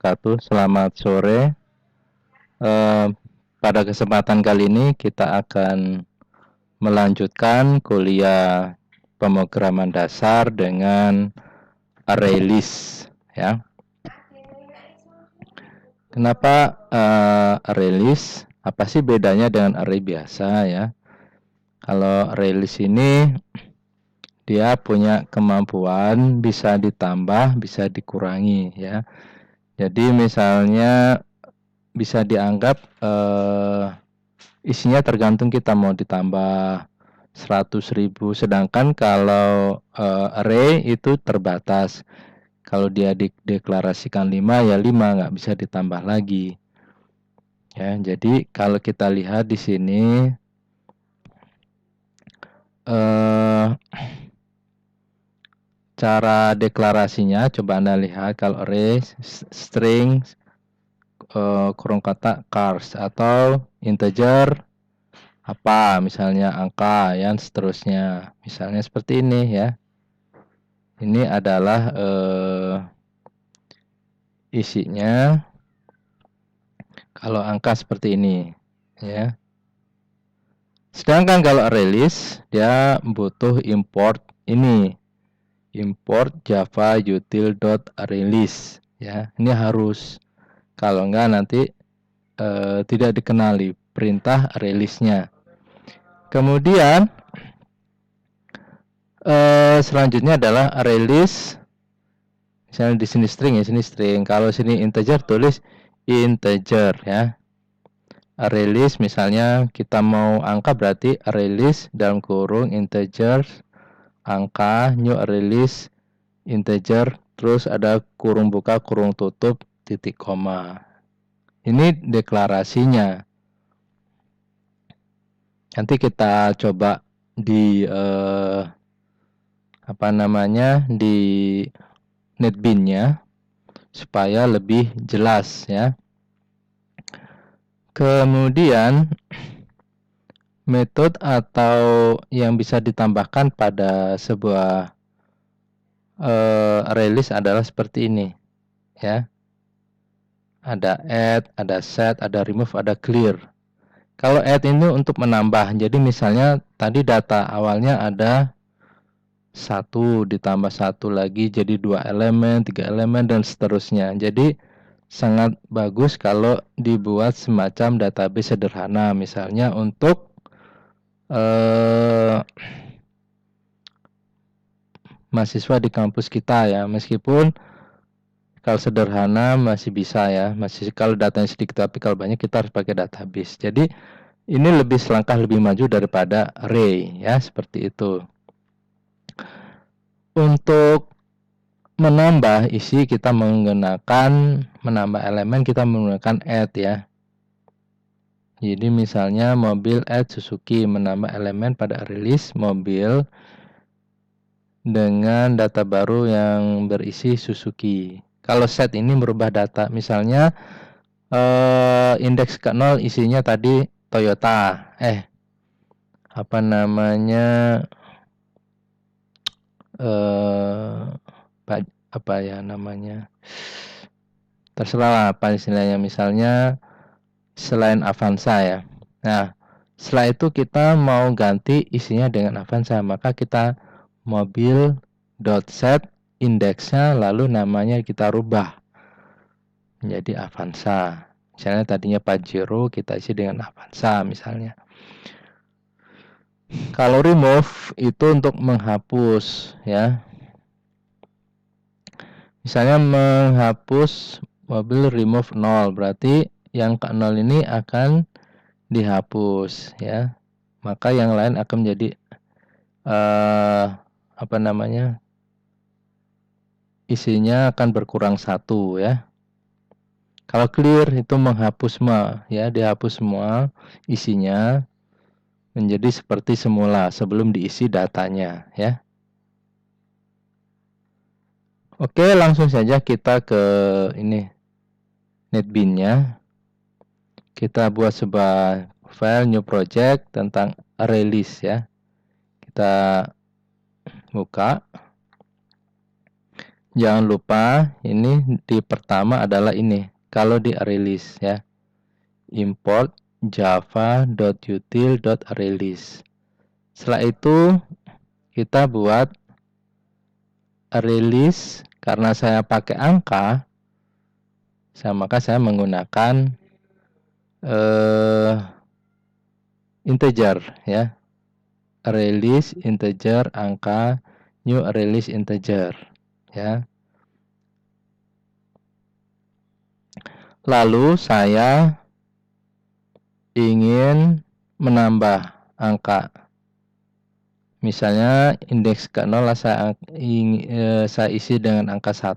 wabarakatuh. Selamat sore. Pada kesempatan kali ini kita akan melanjutkan kuliah pemrograman dasar dengan array list, ya. Kenapa array list? Apa sih bedanya dengan array biasa, ya? Kalau array list ini dia punya kemampuan bisa ditambah, bisa dikurangi, ya. Jadi misalnya bisa dianggap isinya tergantung kita mau ditambah 100.000, sedangkan kalau array itu terbatas. Kalau dia dideklarasikan 5 ya 5, nggak bisa ditambah lagi. Ya, jadi kalau kita lihat di sini cara deklarasinya, coba Anda lihat kalau array string kurung kata cars atau integer apa, misalnya angka, yang seterusnya. Misalnya seperti ini, ya. Ini adalah isinya kalau angka seperti ini, ya. Sedangkan kalau array list dia butuh import ini, import java util.arraylist, ya. Ini harus, kalau enggak nanti tidak dikenali perintah array listnya. Kemudian selanjutnya adalah array list. Misalnya di sini string, ya, sini string. Kalau sini integer, tulis integer, ya. Array list misalnya kita mau angka, berarti array list dalam kurung integer angka, new array list integer, terus ada kurung buka kurung tutup titik koma. Ini deklarasinya. Nanti kita coba di di NetBeans-nya supaya lebih jelas, ya. Kemudian metode atau yang bisa ditambahkan pada sebuah array list adalah seperti ini, ya. Ada add, ada set, ada remove, ada clear. Kalau add ini untuk menambah. Jadi misalnya tadi data awalnya ada 1 ditambah 1 lagi jadi 2 elemen, 3 elemen, dan seterusnya. Jadi sangat bagus kalau dibuat semacam database sederhana, misalnya untuk mahasiswa di kampus kita, ya. Meskipun kalau sederhana masih bisa, ya, masih kalau datanya sedikit, tapi kalau banyak kita harus pakai database. Jadi ini lebih selangkah lebih maju daripada array, ya, seperti itu. Untuk menambah isi kita menggunakan menambah elemen, kita menggunakan add, ya. Jadi misalnya mobil add Suzuki, menambah elemen pada array list mobil dengan data baru yang berisi Suzuki. Kalau set ini merubah data, misalnya indeks ke 0 isinya tadi Toyota, terserah apa istilahnya, misalnya selain Avanza, ya. Nah, setelah itu kita mau ganti isinya dengan Avanza, maka kita mobil.set indeksnya, lalu namanya kita rubah menjadi Avanza. Misalnya tadinya Pajero, kita isi dengan Avanza misalnya. Kalau remove itu untuk menghapus, ya. Misalnya menghapus mobil remove 0, berarti yang ke 0 ini akan dihapus, ya. Maka yang lain akan menjadi isinya akan berkurang 1, ya. Kalau clear itu menghapus semua, ya, dihapus semua isinya menjadi seperti semula sebelum diisi datanya, ya. Oke, langsung saja kita ke ini NetBeans-nya. Kita buat sebuah file new project tentang array list, ya. Kita buka. Jangan lupa ini di pertama adalah ini. Kalau di ArrayList ya, import java.util.arraylist. Setelah itu kita buat ArrayList. Karena saya pakai angka, maka saya menggunakan integer ya. ArrayList integer angka, new ArrayList integer ya. Lalu saya ingin menambah angka. Misalnya indeks ke-0 saya isi dengan angka 1,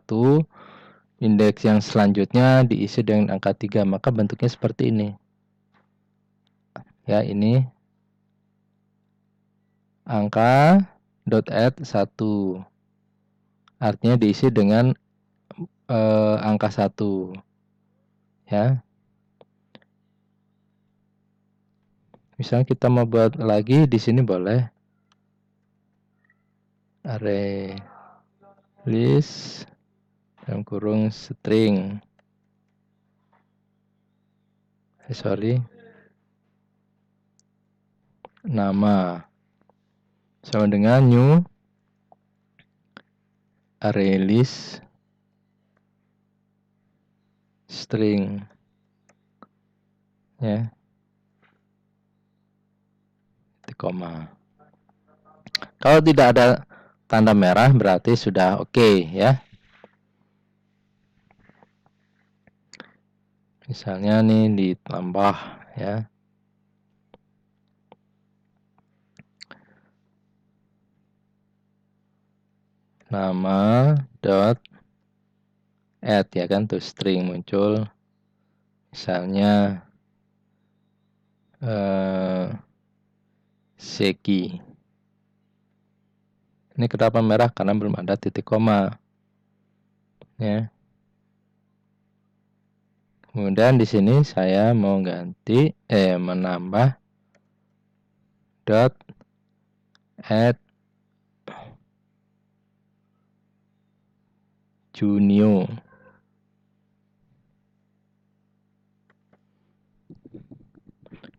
indeks yang selanjutnya diisi dengan angka 3, maka bentuknya seperti ini. Ya, ini angka .add 1. Artinya diisi dengan angka 1. Ya. Misalnya kita mau buat lagi di sini boleh array list dalam kurung string. Nama sama dengan new array list string ya. Koma. Kalau tidak ada tanda merah berarti sudah oke ya. Misalnya nih ditambah ya. Nama dot add ya kan, tuh string muncul. Misalnya Seki. Ini kenapa merah? Karena belum ada titik koma. Ya. Kemudian di sini saya mau ganti menambah dot add Junio.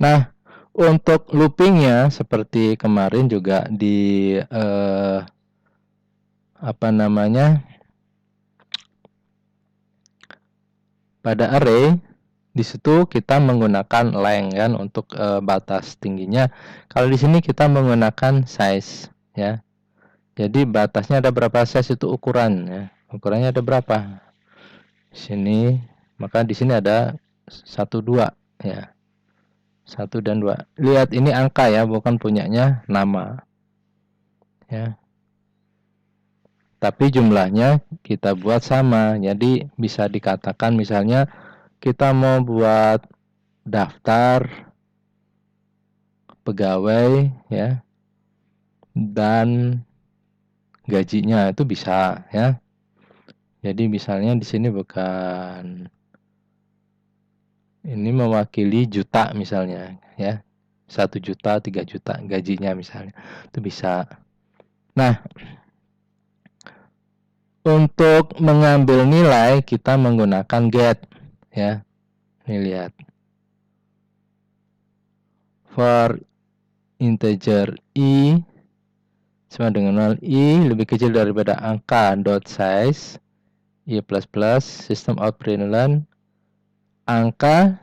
Nah, untuk loopingnya seperti kemarin juga di pada array, di situ kita menggunakan length kan untuk batas tingginya. Kalau di sini kita menggunakan size ya. Jadi batasnya ada berapa size itu ukuran ya. Ukurannya ada berapa? Di sini, maka di sini ada 1 2 ya. 1 dan 2. Lihat ini angka ya, bukan punyanya nama. Ya. Tapi jumlahnya kita buat sama. Jadi bisa dikatakan misalnya kita mau buat daftar pegawai ya dan gajinya itu bisa ya. Jadi misalnya di sini bukan ini mewakili juta misalnya ya. 1 juta, 3 juta gajinya misalnya. Itu bisa. Nah, untuk mengambil nilai kita menggunakan get ya. Ini lihat. For integer i sama dengan 0, i lebih kecil daripada angka dot size i plus plus system out println angka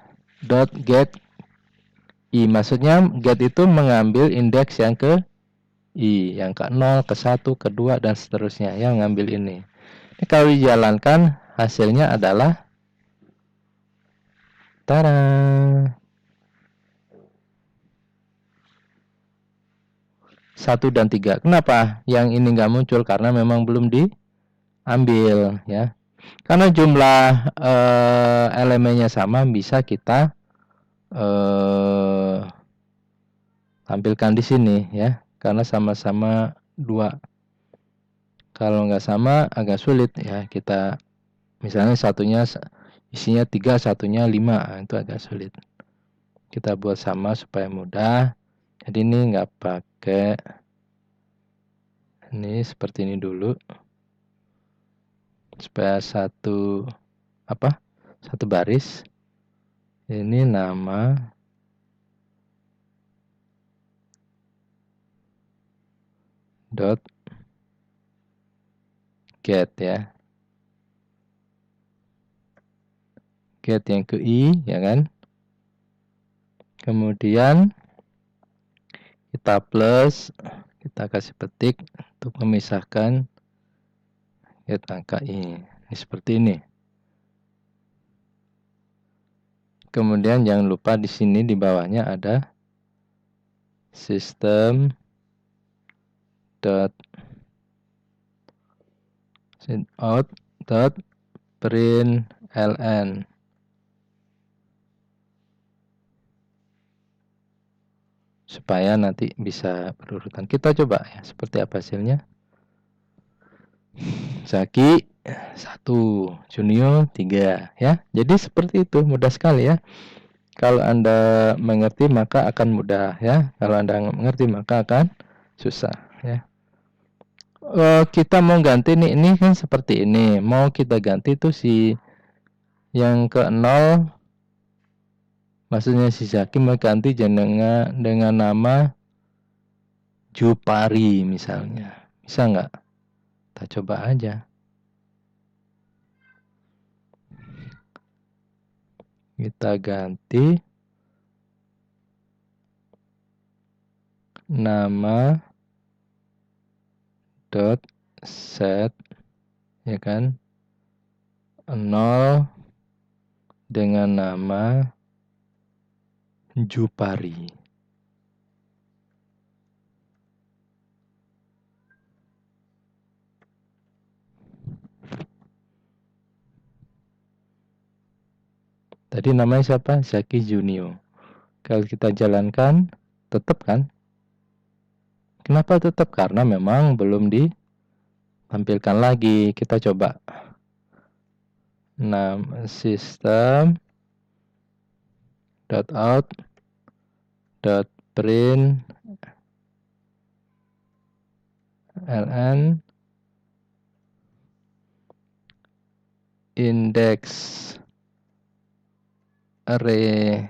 dot get i. Maksudnya get itu mengambil indeks yang ke i, yang ke 0, ke 1, ke 2 dan seterusnya, yang ngambil ini. Ini kalau dijalankan hasilnya adalah tada, 1 dan 3. Kenapa yang ini nggak muncul? Karena memang belum diambil ya. Karena jumlah elemennya sama, bisa kita tampilkan di sini ya. Karena sama-sama 2. Kalau nggak sama agak sulit ya. Kita misalnya satunya isinya 3, satunya 5, itu agak sulit. Kita buat sama supaya mudah. Jadi ini nggak pakai ini, seperti ini dulu. supaya satu baris. Ini nama dot get ya. Get yang ke i ya kan. Kemudian kita plus, kita kasih petik untuk memisahkan get angka i. Ini seperti ini. Kemudian jangan lupa di sini di bawahnya ada system dot out dot println supaya nanti bisa berurutan. Kita coba ya seperti apa hasilnya. Zaki 1, Junio 3 ya. Jadi seperti itu, mudah sekali ya. Kalau Anda mengerti maka akan mudah ya. Kalau Anda nggak mengerti maka akan susah ya. Kita mau ganti nih, ini kan seperti ini. Mau kita ganti tuh si yang ke 0, maksudnya si Zaki mau ganti dengan nama Jupari misalnya. Bisa nggak? Kita coba aja. Kita ganti nama dot set ya kan 0 dengan nama Jupari. Tadi namanya siapa? Zaki Junio. Kalau kita jalankan, tetap kan? Kenapa tetap? Karena memang belum ditampilkan lagi. Kita coba. System dot out dot println index array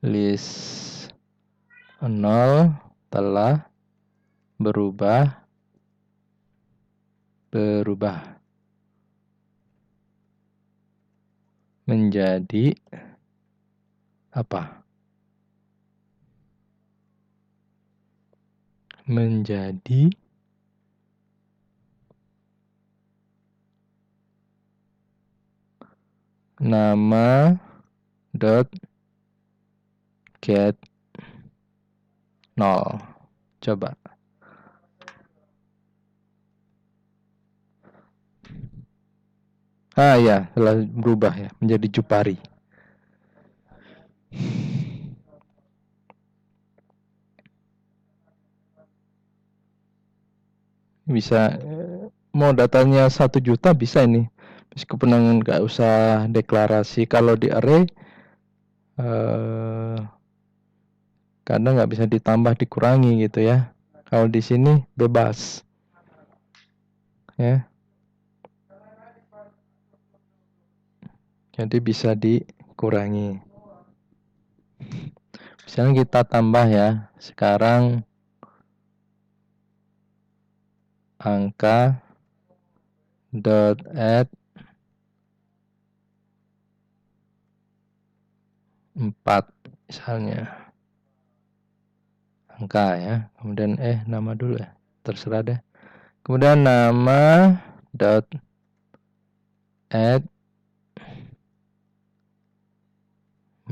list 0 telah berubah menjadi apa? Menjadi nama dot get 0. Coba. Ya, telah berubah ya menjadi Jupari. Bisa mau datanya 1 juta bisa ini. Meskipun nggak usah deklarasi. Kalau di array kadang nggak bisa ditambah dikurangi gitu ya. Kalau di sini bebas ya. Jadi bisa dikurangi. Misalnya kita tambah ya. Sekarang angka dot add 4 misalnya. Angka ya. Kemudian nama dulu ya. Terserah deh. Kemudian nama dot add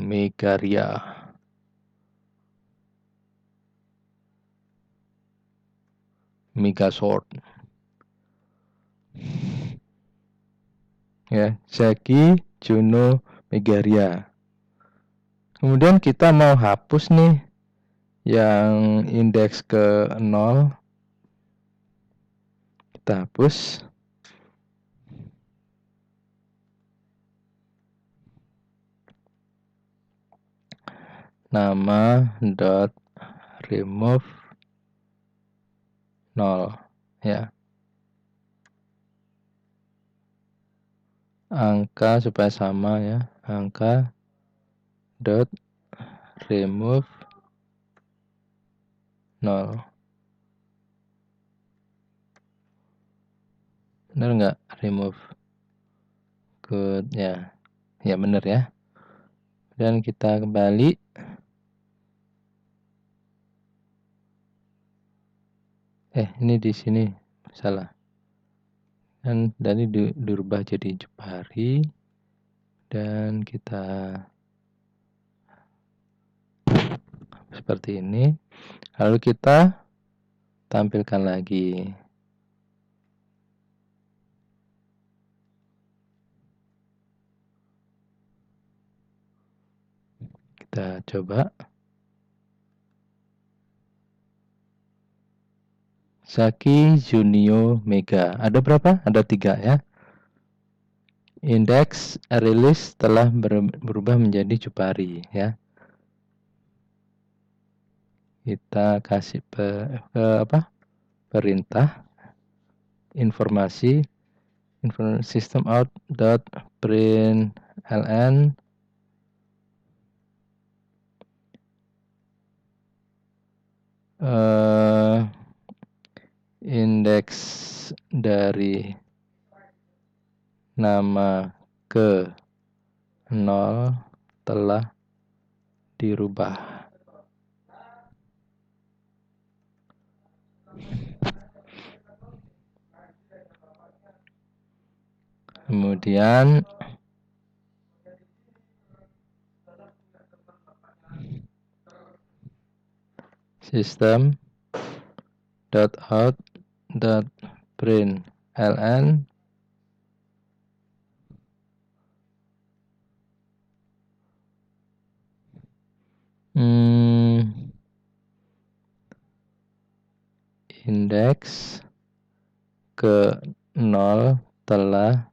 Megaria. Megasort. Ya, Zaki, Juno, Megaria. Kemudian kita mau hapus nih yang indeks ke 0. Kita hapus. Nama dot remove 0 ya. angka supaya sama ya, angka dot remove 0. Benar nggak? Remove. Good ya. Ya benar ya. Dan kita kembali. Ini di sini salah. Dan dari dirubah jadi Jepari. Dan kita seperti ini. Lalu kita tampilkan lagi. Kita coba. Zaki Junio Mega. Ada berapa? Ada 3 ya. Indeks release telah berubah menjadi Jupari ya. Kita kasih perintah informasi system out dot println indeks dari nama ke 0 telah dirubah. Kemudian system dot out dot println indeks ke 0 telah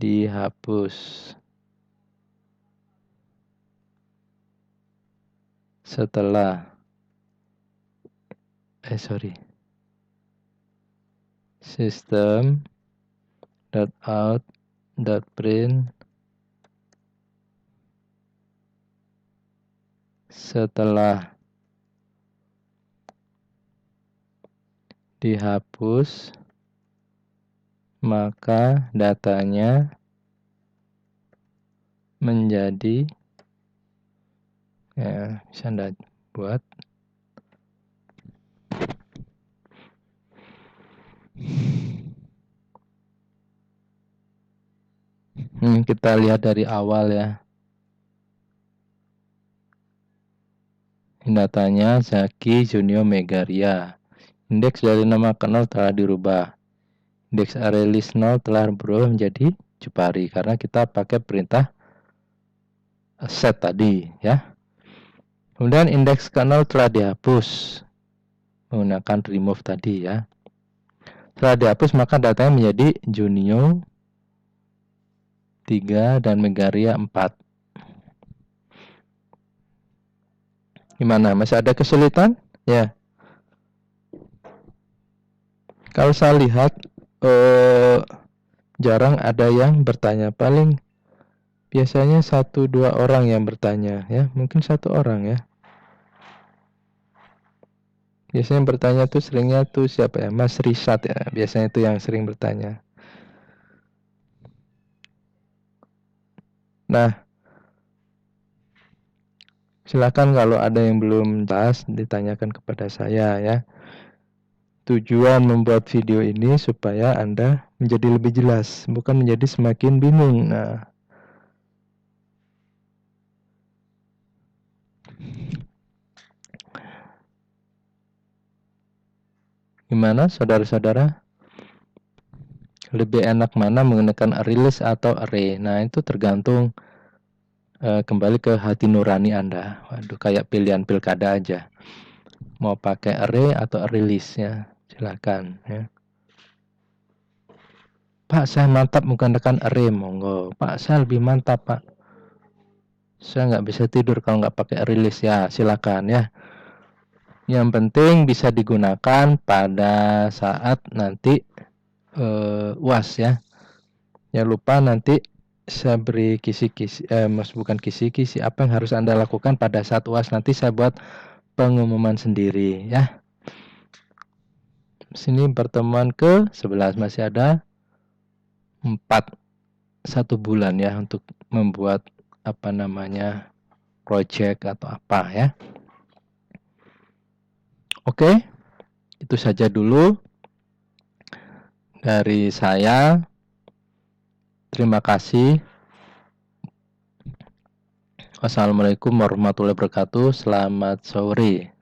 dihapus setelah system dot out dot print setelah dihapus maka datanya menjadi bisa Anda buat kita lihat dari awal ya. Datanya Zaki Junio Megaria. Indeks dari nama ke 0 telah dirubah. Indeks array list 0 telah berubah menjadi Jupari karena kita pakai perintah set tadi ya. Kemudian indeks ke 0 telah dihapus menggunakan remove tadi ya. Setelah dihapus maka datanya menjadi Junio 3 dan Megaria 4. Gimana? Masih ada kesulitan? Ya. Kalau saya lihat jarang ada yang bertanya. Paling biasanya 1-2 orang yang bertanya ya. Mungkin 1 orang ya. Biasanya yang bertanya tuh seringnya tuh siapa ya? Mas Risat ya. Biasanya itu yang sering bertanya. Nah, silakan kalau ada yang belum jelas ditanyakan kepada saya ya. Tujuan membuat video ini supaya Anda menjadi lebih jelas, bukan menjadi semakin bingung. Nah, gimana saudara-saudara? Lebih enak mana menggunakan release atau array? Nah, itu tergantung kembali ke hati nurani Anda. Waduh, kayak pilihan pilkada aja. Mau pakai array atau release ya, silakan ya. Pak, saya mantap menggunakan array, monggo. Pak, saya lebih mantap, Pak. Saya nggak bisa tidur kalau nggak pakai release ya, silakan ya. Yang penting bisa digunakan pada saat nanti UAS ya. Jangan lupa nanti saya beri kisi-kisi, bukan kisi-kisi, apa yang harus Anda lakukan pada saat UAS. Nanti saya buat pengumuman sendiri ya. Sini pertemuan ke-11, masih ada 1 bulan ya untuk membuat project atau apa ya. Oke, itu saja dulu dari saya. Terima kasih. Wassalamualaikum warahmatullahi wabarakatuh. Selamat sore.